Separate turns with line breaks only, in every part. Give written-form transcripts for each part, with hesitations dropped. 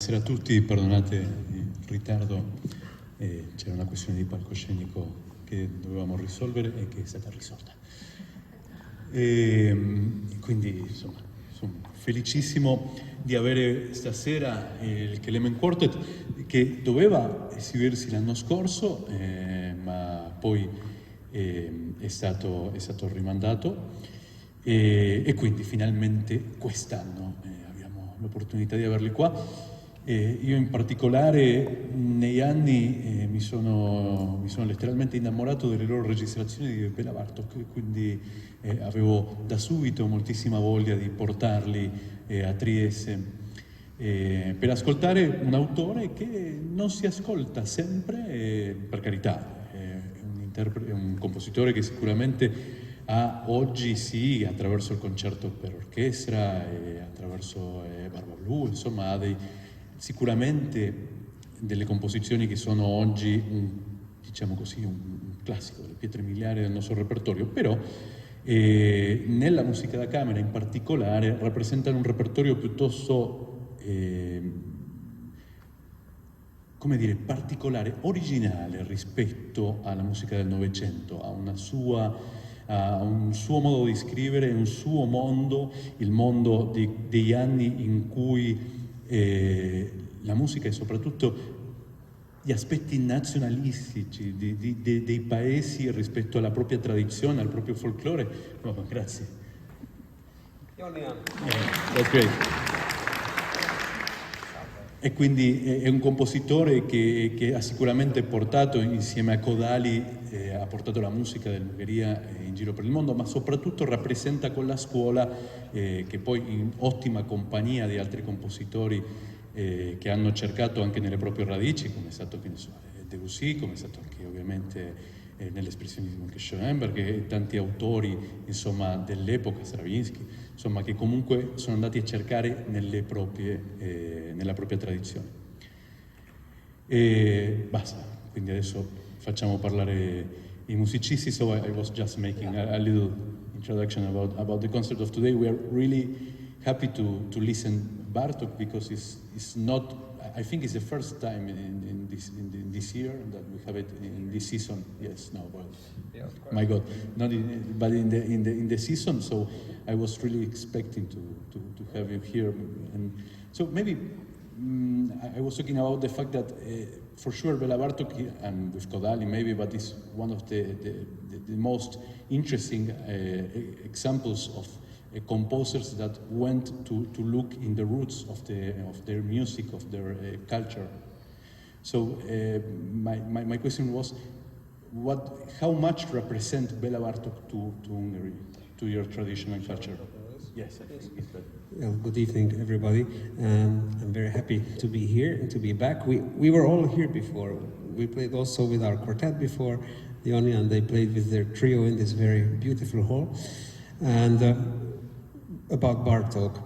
Buonasera a tutti, perdonate il ritardo, c'era una questione di palcoscenico che dovevamo risolvere e che è stata risolta. Quindi insomma sono felicissimo di avere stasera il Kelemen Quartet che doveva esibirsi l'anno scorso, ma poi è stato rimandato e quindi finalmente quest'anno abbiamo l'opportunità di averli qua. Io in particolare negli anni mi sono letteralmente innamorato delle loro registrazioni di Bela Bartok, quindi avevo da subito moltissima voglia di portarli a Trieste per ascoltare un autore che non si ascolta sempre, per carità, è un compositore che sicuramente ha oggi sì, attraverso il concerto per orchestra e attraverso Barba Blu, insomma ha sicuramente delle composizioni che sono oggi diciamo così, un classico, delle pietre miliari del nostro repertorio, però nella musica da camera in particolare rappresentano un repertorio piuttosto come dire, particolare, originale rispetto alla musica del Novecento, ha un suo modo di scrivere, un suo mondo, il mondo degli anni in cui la musica e soprattutto gli aspetti nazionalistici dei paesi rispetto alla propria tradizione, al proprio folklore. Oh, grazie. That's great. E quindi è un compositore che ha sicuramente portato insieme a Kodali, ha portato la musica dell'Ungheria in giro per il mondo, ma soprattutto rappresenta con la scuola, che poi in ottima compagnia di altri compositori che hanno cercato anche nelle proprie radici, come è stato Debussy, come è stato anche ovviamente nell'espressionismo anche Schoenberg e tanti autori insomma dell'epoca, Stravinsky, insomma che comunque sono andati a cercare nella propria tradizione. E basta, quindi adesso facciamo parlare i musicisti. So I was just making a little introduction about the concert of today. We are really happy to listen Bartók because it's not, I think it's the first time in this year that we have it in this season. Yes, no, well, yeah, my God, not but in the season. So I was really expecting to have you here, and so maybe I was talking about the fact that for sure Bela Bartók and with Kodali maybe, but it's one of the most interesting examples of composers that went to look in the roots of their music, of their culture. So my question was, how much represent Bela Bartók to Hungary, to your traditional culture? Yes, I think it's better.
Well, good evening, everybody. I'm very happy to be here and to be back. We were all here before. We played also with our quartet before, Leonie, and they played with their trio in this very beautiful hall. And about Bartók,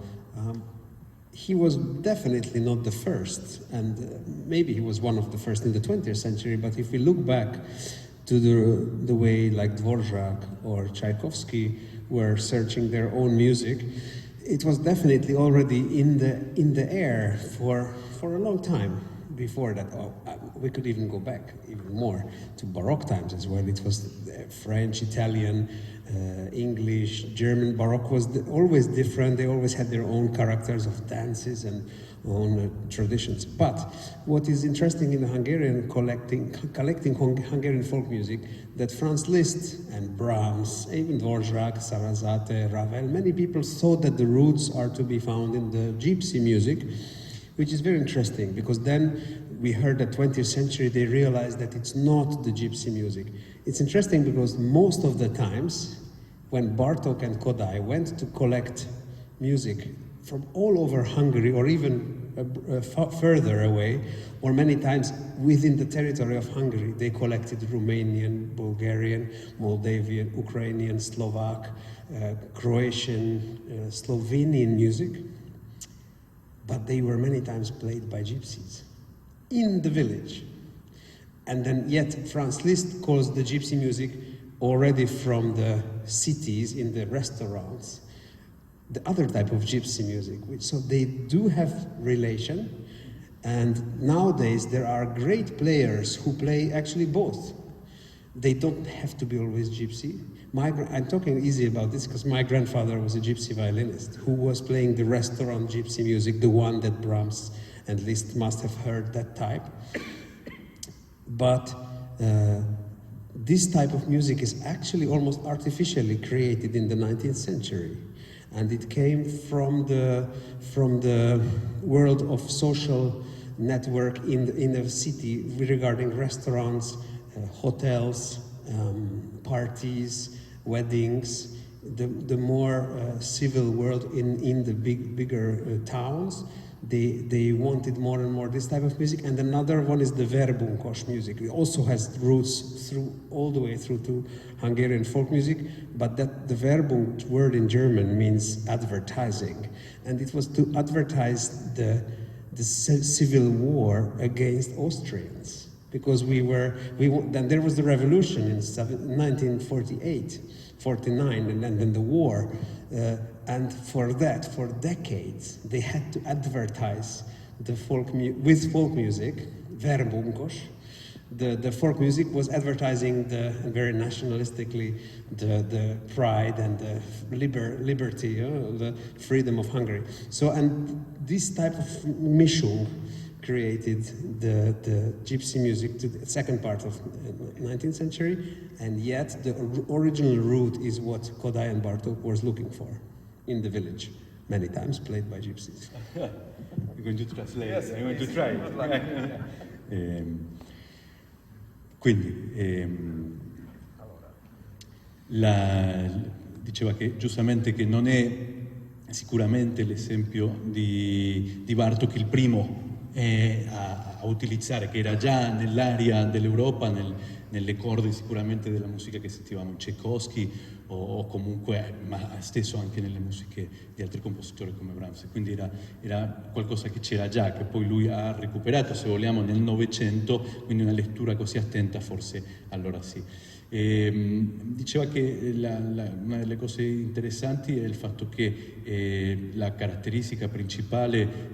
he was definitely not the first, and maybe he was one of the first in the 20th century, but if we look back to the way like Dvorak or Tchaikovsky were searching their own music, it was definitely already in the air for a long time before that. We could even go back even more to Baroque times as well. It was French, Italian, English, German. Baroque was always different. They always had their own characters of dances and own traditions. But what is interesting in the Hungarian collecting Hungarian folk music, that Franz Liszt and Brahms, even Dvorak, Sarasate, Ravel, many people thought that the roots are to be found in the gypsy music, which is very interesting because then we heard that 20th century they realized that it's not the gypsy music. It's interesting because most of the times when Bartók and Kodály went to collect music from all over Hungary or even further away, or many times within the territory of Hungary, they collected Romanian, Bulgarian, Moldavian, Ukrainian, Slovak, Croatian, Slovenian music, but they were many times played by gypsies in the village. And then yet Franz Liszt calls the gypsy music already from the cities in the restaurants, the other type of gypsy music. So they do have relation, And nowadays there are great players who play actually both. They don't have to be always gypsy. I'm talking easy about this because my grandfather was a gypsy violinist who was playing the restaurant gypsy music, the one that Brahms and Liszt must have heard, that type. But this type of music is actually almost artificially created in the 19th century. And it came from the world of social network in a city regarding restaurants, hotels, parties, weddings, the more civil world in the bigger towns. They wanted more and more this type of music. And another one is the verbunkos music. It also has roots all the way through to Hungarian folk music, but that the Werbung word in German means advertising. And it was to advertise the civil war against Austrians. Because then there was the revolution in 1948, 49, and then the war. And for decades, they had to advertise the with folk music, verbunkos. The folk music was advertising very nationalistically the pride and the liberty, the freedom of Hungary. So, and this type of mischung created the gypsy music to the second part of the 19th century, and yet the original root is what Kodály and Bartók was looking for in the village, many times played by gypsies.
You're going to translate?
Yes,
I'm going to try. Quindi, diceva che giustamente che non è sicuramente l'esempio di Bartók il primo a utilizzare, che era già nell'area dell'Europa, nelle corde sicuramente della musica che sentivamo Tchaikovsky o comunque, ma stesso anche nelle musiche di altri compositori come Brahms. Quindi era qualcosa che c'era già, che poi lui ha recuperato, se vogliamo, nel Novecento, quindi una lettura così attenta forse allora sì. Diceva che una delle cose interessanti è il fatto che la caratteristica principale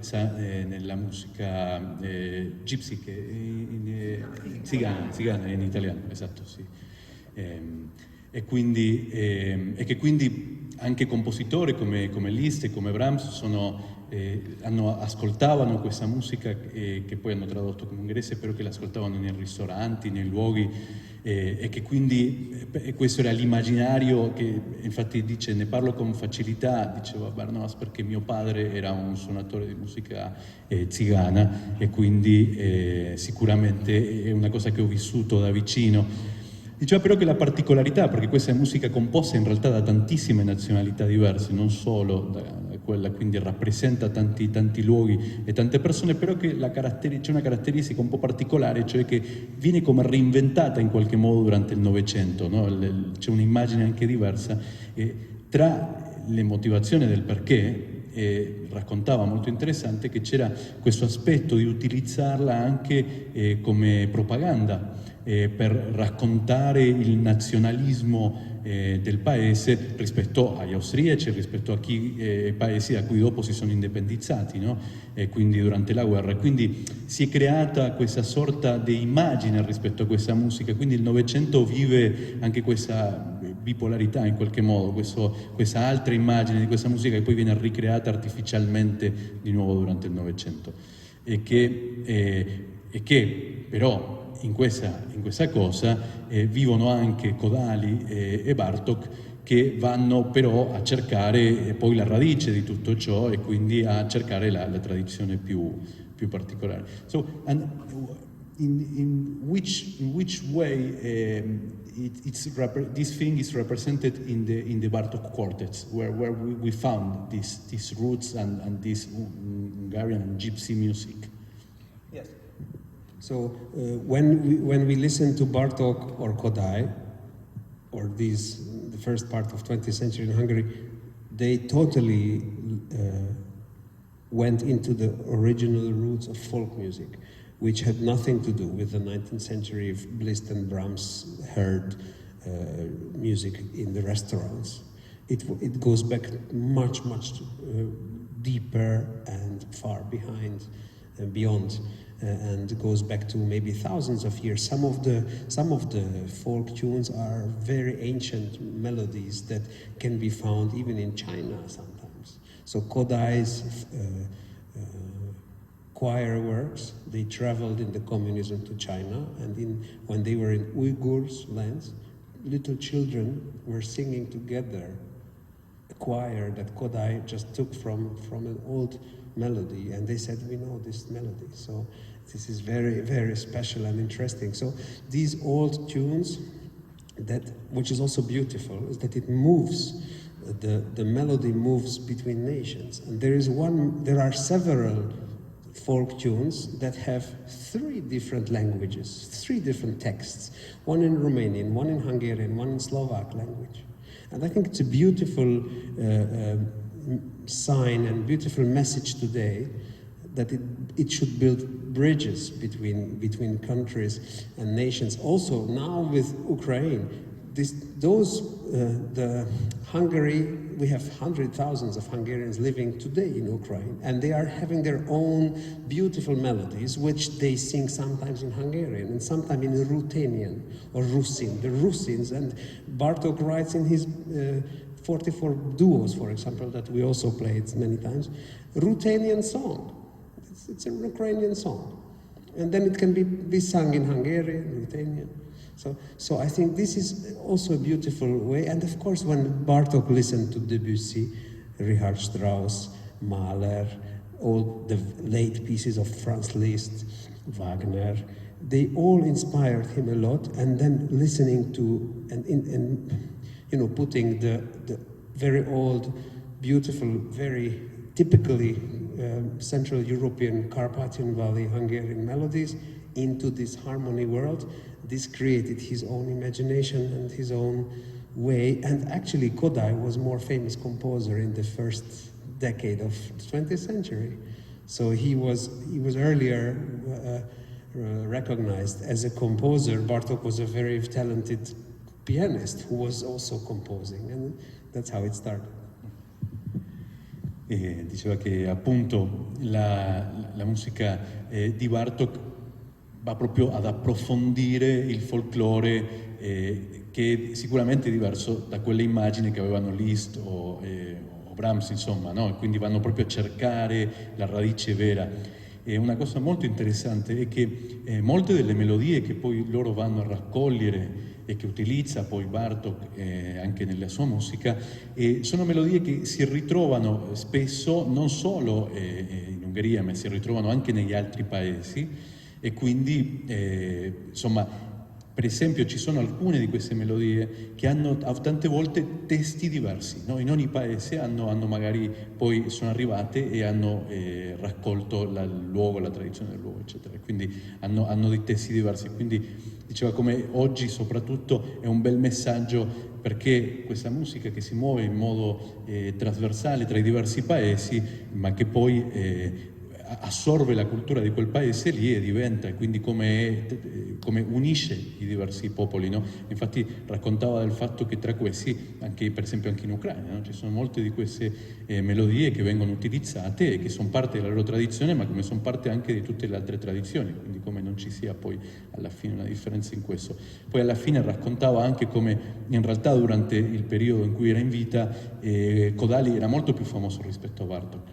nella musica gypsy, che zigana in italiano, esatto, sì. E che quindi anche compositori come Liszt e come Brahms ascoltavano questa musica che poi hanno tradotto come ungherese, però che l'ascoltavano nei ristoranti, nei luoghi, e che quindi questo era l'immaginario che infatti dice, ne parlo con facilità, diceva Barnabas, perché mio padre era un suonatore di musica zigana e quindi sicuramente è una cosa che ho vissuto da vicino. Diceva però che la particolarità, perché questa è musica composta in realtà da tantissime nazionalità diverse, non solo da quella, quindi rappresenta tanti luoghi e tante persone, però che c'è una caratteristica un po' particolare, cioè che viene come reinventata in qualche modo durante il Novecento, no? C'è un'immagine anche diversa, e tra le motivazioni del perché raccontava molto interessante che c'era questo aspetto di utilizzarla anche come propaganda, per raccontare il nazionalismo del paese rispetto agli austriaci, rispetto a ai paesi da cui dopo si sono indipendizzati, no? E quindi durante la guerra. Quindi si è creata questa sorta di immagine rispetto a questa musica, quindi il Novecento vive anche questa bipolarità in qualche modo, questa altra immagine di questa musica che poi viene ricreata artificialmente di nuovo durante il Novecento e che però in questa cosa vivono anche Kodály e Bartók, che vanno però a cercare poi la radice di tutto ciò e quindi a cercare la tradizione più particolare. So, and in which way this thing is represented in the Bartók quartets, where we found these roots and this Hungarian and gypsy music?
Yes.
So when we listen to Bartók or Kodály, or the first part of 20th century in Hungary, they totally went into the original roots of folk music, which had nothing to do with the 19th century if Liszt and Brahms heard music in the restaurants. It goes back much deeper and far behind and beyond, and goes back to maybe thousands of years. Some of the folk tunes are very ancient melodies that can be found even in China sometimes. So Kodai's choir works, they traveled in the communism to China, and when they were in Uyghurs' lands, little children were singing together a choir that Kodai just took from an old melody, and they said, we know this melody. So this is very, very special and interesting. So these old tunes, which is also beautiful, is that it moves, the melody moves between nations. And there are several folk tunes that have 3 different languages, 3 different texts, one in Romanian, one in Hungarian, one in Slovak language. And I think it's a beautiful sign and beautiful message today that it should build bridges between countries and nations. Also now with Ukraine, Hungary, we have thousands of Hungarians living today in Ukraine, and they are having their own beautiful melodies, which they sing sometimes in Hungarian and sometimes in Ruthenian or Rusin, the Rusins. And Bartók writes in his 44 duos, for example, that we also played many times, Ruthenian song. It's a Ukrainian song. And then it can be sung in Hungarian, Ruthenian. So I think this is also a beautiful way. And of course, when Bartók listened to Debussy, Richard Strauss, Mahler, all the late pieces of Franz Liszt, Wagner, they all inspired him a lot. And then listening to and putting the very old, beautiful, very typically Central European, Carpathian Valley, Hungarian melodies into this harmony world. This created his own imagination and his own way. And actually, Kodai was more famous composer in the first decade of the 20th century. So he was earlier recognized as a composer. Bartók was a very talented pianist who was also composing, and that's how it started.
Diceva che appunto la musica di Bartók va proprio ad approfondire il folklore che è sicuramente diverso da quelle immagini che avevano Liszt o Brahms, insomma, no? Quindi vanno proprio a cercare la radice vera. E una cosa molto interessante è che molte delle melodie che poi loro vanno a raccogliere e che utilizza poi Bartók anche nella sua musica sono melodie che si ritrovano spesso non solo in Ungheria, ma si ritrovano anche negli altri paesi. E quindi, insomma, per esempio ci sono alcune di queste melodie che hanno tante volte testi diversi, no? In ogni paese hanno magari poi sono arrivate e hanno raccolto il luogo, la tradizione del luogo, eccetera. Quindi hanno dei testi diversi. Quindi diceva come oggi soprattutto è un bel messaggio, perché questa musica che si muove in modo trasversale tra i diversi paesi, ma che poi assorbe la cultura di quel paese lì e diventa, quindi come unisce i diversi popoli, no? Infatti raccontava del fatto che tra questi, anche per esempio anche in Ucraina, no? Ci sono molte di queste melodie che vengono utilizzate e che sono parte della loro tradizione, ma come sono parte anche di tutte le altre tradizioni, quindi come non ci sia poi alla fine una differenza in questo. Poi alla fine raccontava anche come in realtà durante il periodo in cui era in vita Kodály era molto più famoso rispetto a Bartók,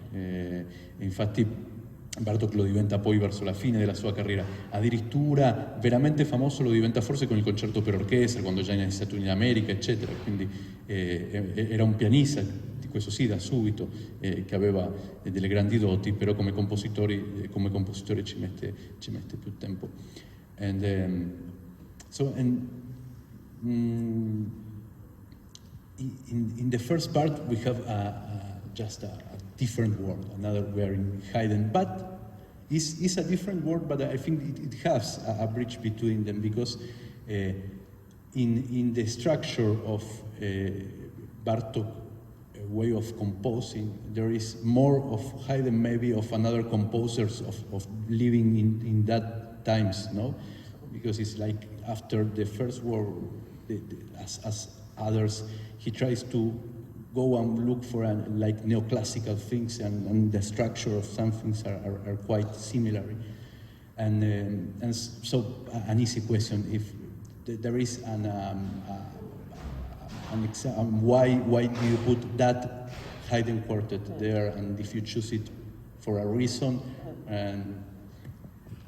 infatti Bartók lo diventa poi verso la fine della sua carriera, addirittura veramente famoso lo diventa forse con il concerto per orchestra, quando già è stato in America, eccetera, quindi era un pianista, di questo sì, da subito, che aveva delle grandi doti, però come compositore ci mette più tempo. In the first part we have just a different word, another word in Haydn, but it's a different word, but I think it has a bridge between them, because in the structure of Bartók way of composing, there is more of Haydn, maybe of another composers of living in that times, no? Because it's like after the first war, as others, he tries to go and look for like neoclassical things, and the structure of some things are quite similar. So an easy question: if there is why do you put that Haydn quartet there, and if you choose it for a reason? And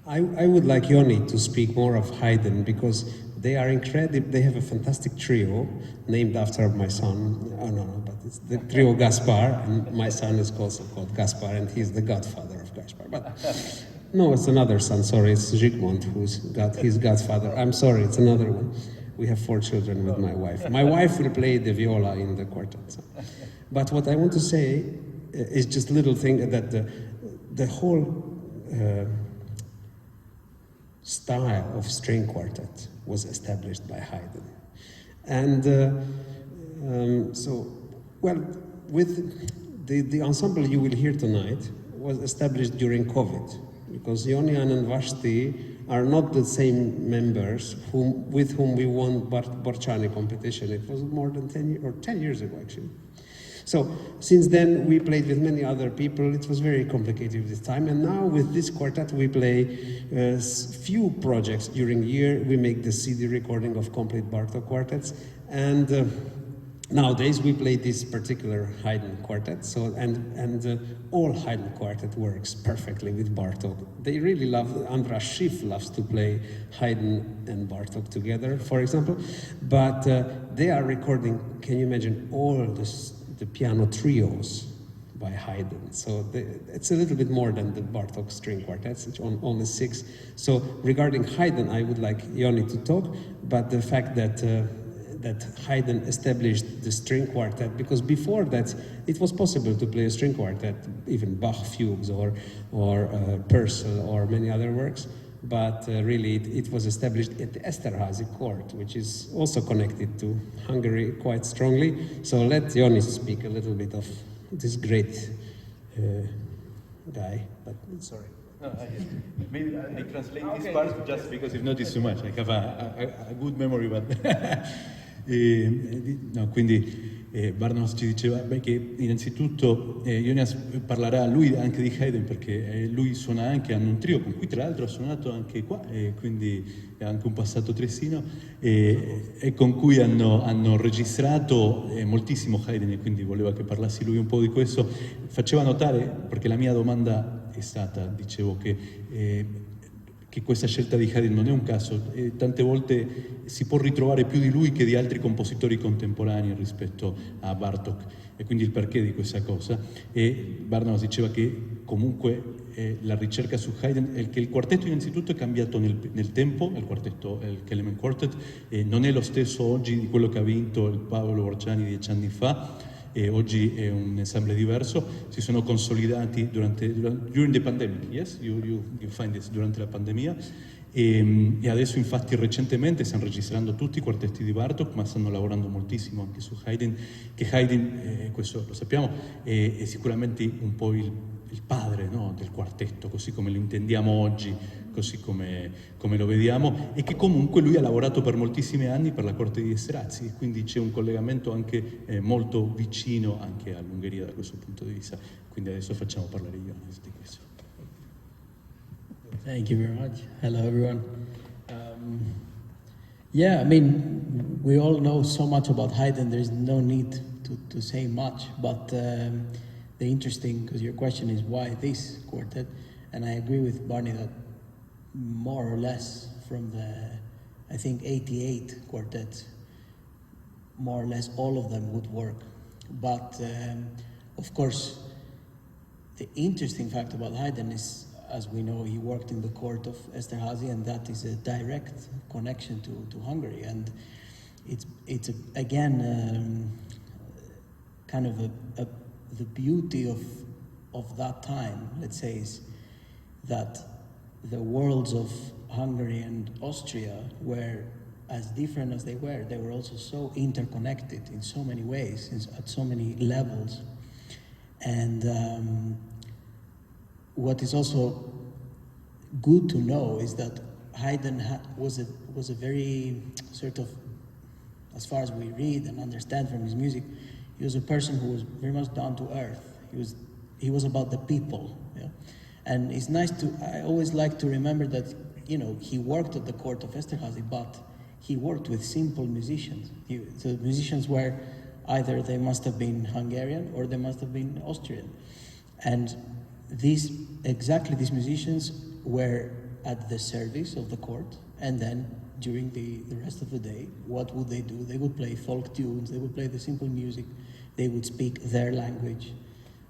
I would like Yoni to speak more of Haydn, because they are incredible. They have a fantastic trio named after my son. Oh no, but it's the trio Gaspar, and my son is also called Gaspar, and he's the godfather of Gaspar. But no, it's another son. Sorry, it's Zygmunt who's his godfather. I'm sorry, it's another one. We have 4 children with my wife. My wife will play the viola in the quartet. So. But what I want to say is just a little thing, that the whole style of string quartet was established by Haydn. And with the ensemble you will hear tonight was established during COVID, because Ionian and Vashti are not the same members with whom we won Borciani competition. It was more than 10 years ago, actually. So since then, we played with many other people. It was very complicated this time. And now with this quartet, we play few projects during the year. We make the CD recording of complete Bartók quartets. And nowadays, we play this particular Haydn quartet. So, and all Haydn quartet works perfectly with Bartók. They really love, Andras Schiff loves to play Haydn and Bartók together, for example. But they are recording, can you imagine, all the piano trios by Haydn. So it's a little bit more than the Bartók string quartets, it's only 6. So regarding Haydn, I would like Yoni to talk, but the fact that Haydn established the string quartet, because before that it was possible to play a string quartet, even Bach fugues or Purcell or many other works, but really it was established at the Esterházy court, which is also connected to Hungary quite strongly. So let Yoni speak a little bit of this great guy, but sorry.
No, maybe I translate this part just because if not it's too much. I have a good memory, but no, quindi Barnos ci diceva che innanzitutto Jonas parlerà lui anche di Haydn, perché lui suona anche, hanno un trio con cui tra l'altro ha suonato anche qua, e quindi ha anche un passato triestino, e con cui hanno registrato moltissimo Haydn, e quindi voleva che parlassi lui un po' di questo. Faceva notare, perché la mia domanda è stata, dicevo che questa scelta di Haydn non è un caso, tante volte si può ritrovare più di lui che di altri compositori contemporanei rispetto a Bartók, e quindi il perché di questa cosa. E Barnos diceva che comunque la ricerca su Haydn è che il quartetto innanzitutto è cambiato nel tempo, il Kelemen Quartet non è lo stesso oggi di quello che ha vinto il Paolo Borciani 10 anni fa, e oggi è un ensemble diverso. Si sono consolidati during the pandemic, yes? You find this, durante la pandemia, e adesso infatti recentemente stanno registrando tutti i quartetti di Bartók, ma stanno lavorando moltissimo anche su Haydn, che Haydn, questo lo sappiamo, è sicuramente un po' il padre, no, del quartetto, così come lo intendiamo oggi, così come lo vediamo, e che comunque lui ha lavorato per moltissimi anni per la corte di Esterházy, e quindi c'è un collegamento anche molto vicino anche all'Ungheria da questo punto di vista. Quindi adesso facciamo parlare Jonas di questo.
Thank you very much. Hello, everyone. Yeah, I mean, we all know so much about Haydn, there's no need to say much, but the interesting, because your question is why this quartet, and I agree with Barney that more or less from the, I think, 88 quartets, more or less all of them would work. But of course, the interesting fact about Haydn is, as we know, he worked in the court of Esterházy, and that is a direct connection to Hungary. And it's again kind of the beauty of that time, let's say, is that the worlds of Hungary and Austria were as different as they were also so interconnected in so many ways, at so many levels. And what is also good to know is that Haydn was a very sort of, as far as we read and understand from his music, he was a person who was very much down to earth. He was about the people. Yeah? And it's nice I always like to remember that, he worked at the court of Esterházy, but he worked with simple musicians. The musicians were either they must have been Hungarian or they must have been Austrian. And these musicians were at the service of the court, and then during the rest of the day, what would they do? They would play folk tunes, they would play the simple music, they would speak their language.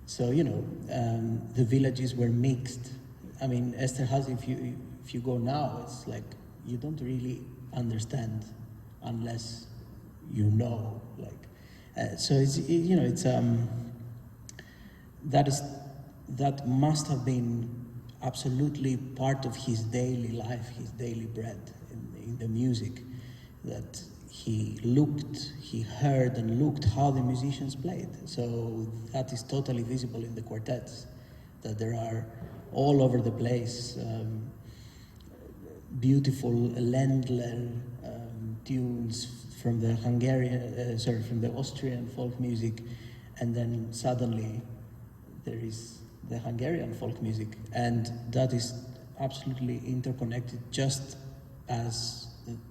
So, the villages were mixed. I mean, Esterházy, if you go now, it's like you don't really understand unless you know. So that must have been absolutely part of his daily life, his daily bread in the music, that he heard and looked how the musicians played. So that is totally visible in the quartets, that there are all over the place beautiful Ländler tunes from the from the Austrian folk music, and then suddenly there is the Hungarian folk music, and that is absolutely interconnected, just as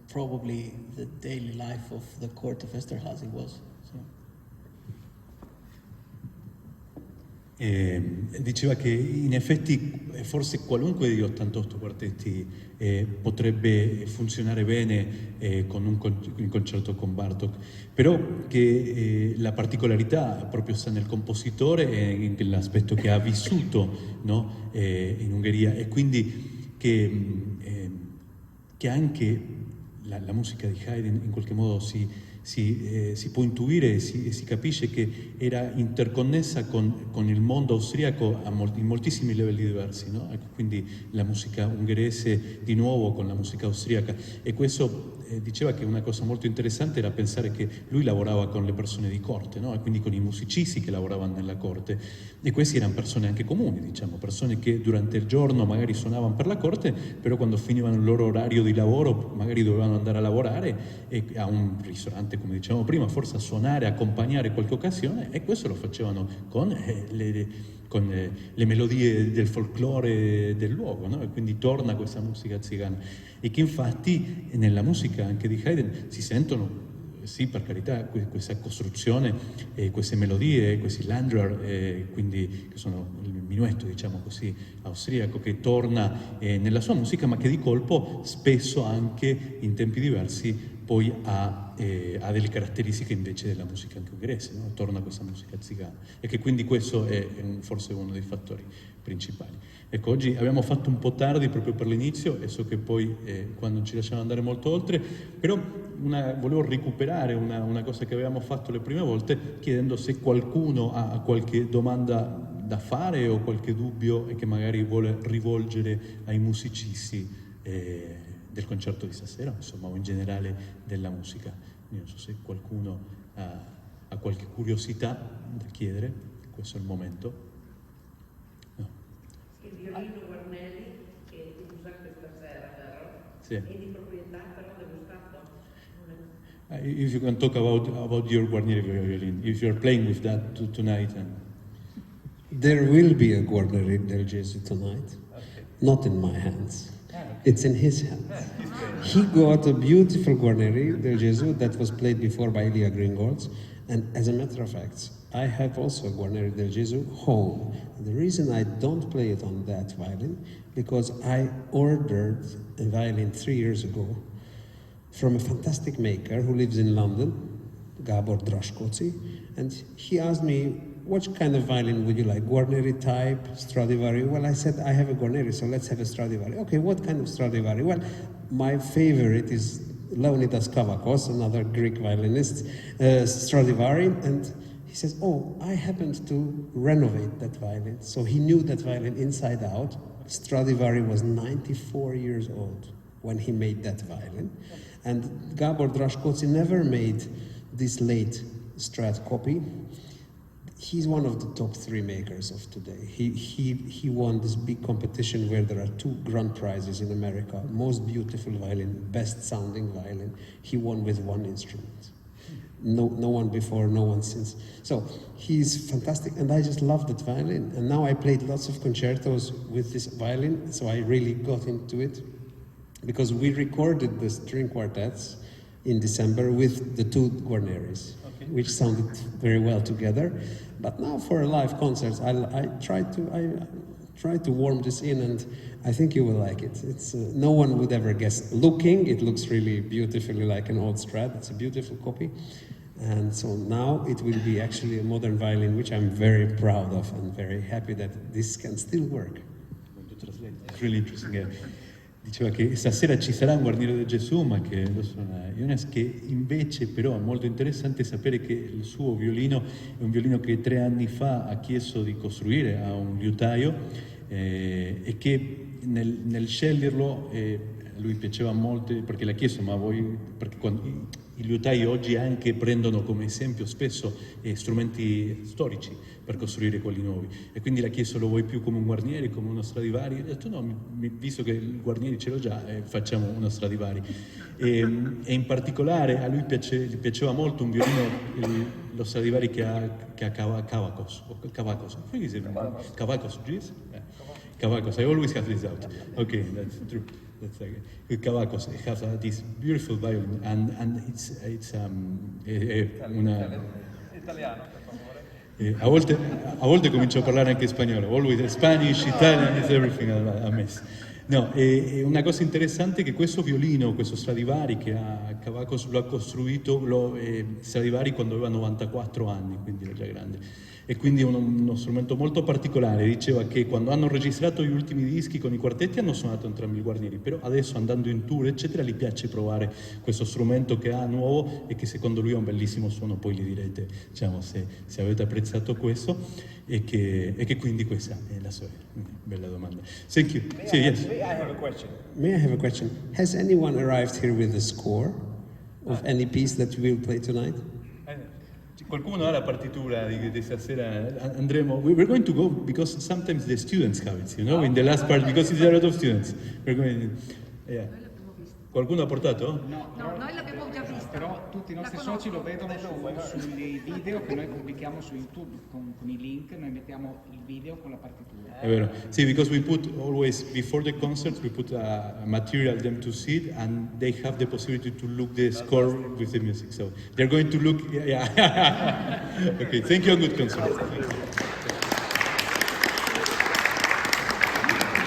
probably the daily life of the court of Esterházy was. So.
Diceva che in effetti forse qualunque degli 88 quartetti potrebbe funzionare bene con un concerto con Bartók, però che la particolarità proprio sta nel compositore e nell'aspetto che ha vissuto, no? In Ungheria, e quindi che anche la musica di Haydn in qualche modo si può intuire e si capisce che era interconnessa con il mondo austriaco in moltissimi livelli diversi, no? Ecco, quindi la musica ungherese di nuovo con la musica austriaca, e questo diceva che una cosa molto interessante era pensare che lui lavorava con le persone di corte, no? E quindi con i musicisti che lavoravano nella corte, e questi erano persone anche comuni, diciamo, persone che durante il giorno magari suonavano per la corte, però quando finivano il loro orario di lavoro magari dovevano andare a lavorare a un ristorante, come dicevamo prima, forse a suonare, accompagnare qualche occasione, e questo lo facevano con le melodie del folklore del luogo, no? E quindi torna questa musica zigana, e che infatti nella musica anche di Haydn si sentono, sì, per carità, questa costruzione, queste melodie, questi Ländler, quindi che sono il minuetto, diciamo così, austriaco, che torna nella sua musica, ma che di colpo spesso anche in tempi diversi poi ha delle caratteristiche invece della musica anche ungherese, no? Torna questa musica zigana, e che quindi questo è forse uno dei fattori principali. Ecco, oggi abbiamo fatto un po' tardi proprio per l'inizio, e so che poi quando ci lasciamo andare molto oltre, però volevo recuperare una cosa che avevamo fatto le prime volte, chiedendo se qualcuno ha qualche domanda da fare o qualche dubbio, e che magari vuole rivolgere ai musicisti del concerto di stasera, insomma, o in generale della musica. Io non so se qualcuno ha qualche curiosità da chiedere, questo è il momento. No.
Il violino Guarneri che usate stasera, vero?
Sì.
È di proprietà però dello Stato?
If you can talk about your Guarneri violin, if you're playing with that tonight.
There will be a Guarneri del Gesù tonight, not in my hands. It's in his hands. He got a beautiful Guarneri del Gesù that was played before by Ilya Gringolds, and as a matter of fact, I have also a Guarneri del Gesù home. The reason I don't play it on that violin, because I ordered a violin 3 years ago from a fantastic maker who lives in London, Gábor Draskóczy, and he asked me, what kind of violin would you like? Guarneri type, Stradivari? Well, I said, I have a Guarneri, so let's have a Stradivari. Okay, what kind of Stradivari? Well, my favorite is Leonidas Kavakos, another Greek violinist, Stradivari, and he says, oh, I happened to renovate that violin. So he knew that violin inside out. Stradivari was 94 years old when he made that violin. And Gábor Draskóczy never made this late Strat copy. He's one of the top 3 makers of today. He won this big competition where there are 2 grand prizes in America. Most beautiful violin, best sounding violin. He won with 1 instrument. no one before, no one since. So he's fantastic, and I just love that violin. And now I played lots of concertos with this violin, so I really got into it, because we recorded the string quartets in December with the two Guarneris, which sounded very well together. But now for a live concert, I try to warm this in, and I think you will like it. It's no one would ever guess. Looking, it looks really beautifully like an old Strat. It's a beautiful copy. And so now it will be actually a modern violin, which I'm very proud of and very happy that this can still work.
It's really interesting. Diceva che stasera ci sarà un Guarniero di Gesù, ma che lo suona Jonas, che invece però è molto interessante sapere che il suo violino è un violino che 3 anni fa ha chiesto di costruire a un liutaio e che nel sceglierlo lui piaceva molto, perché l'ha chiesto, ma voi, perché quando i liutai oggi anche prendono come esempio spesso strumenti storici per costruire quelli nuovi, e quindi l'ha chiesto: lo vuoi più come un Guarnieri, come uno Stradivari? Ho detto no, visto che il Guarnieri ce l'ho già, facciamo uno Stradivari. E in particolare a lui gli piaceva molto un violino, lo Stradivari che ha Cavacos, Cavacos, Cavacos, I always have this out. Okay, that's true. That's like Cavacos. It has this beautiful violin, and it's una.
Italiano, per favore.
A volte comincio a parlare anche spagnolo. Always Spanish, Italian, is everything a mess. No, e una cosa interessante è che questo violino, questo Stradivari che ha Cavacos, lo ha costruito Stradivari quando aveva 94 anni, quindi era già grande. E quindi è uno strumento molto particolare. Diceva che quando hanno registrato gli ultimi dischi con i quartetti hanno suonato entrambi i Guarnieri, però adesso andando in tour eccetera gli piace provare questo strumento che ha nuovo e che secondo lui ha un bellissimo suono. Poi gli direte, diciamo, se avete apprezzato questo, e che quindi questa è la storia. Bella domanda. Thank you. Yes.
May I have a question?
May I have a question? Has anyone arrived here with a score of any piece that we will play tonight?
Qualcuno ha la partitura di stasera? Andremo. We're going to go because sometimes the students have it, in the last part, because there are a lot of students. We're going. Yeah. Qualcuno ha portato?
No, noi l'abbiamo già vista.
Però tutti i nostri soci lo vedono sui video che noi pubblichiamo su YouTube con i link, noi mettiamo il video con la partitura.
È vero. Sì, because we put always before the concerts we put a material them to see it, and they have the possibility to look the score with the music. So they're going to look. Yeah. Okay. Thank you and good concert.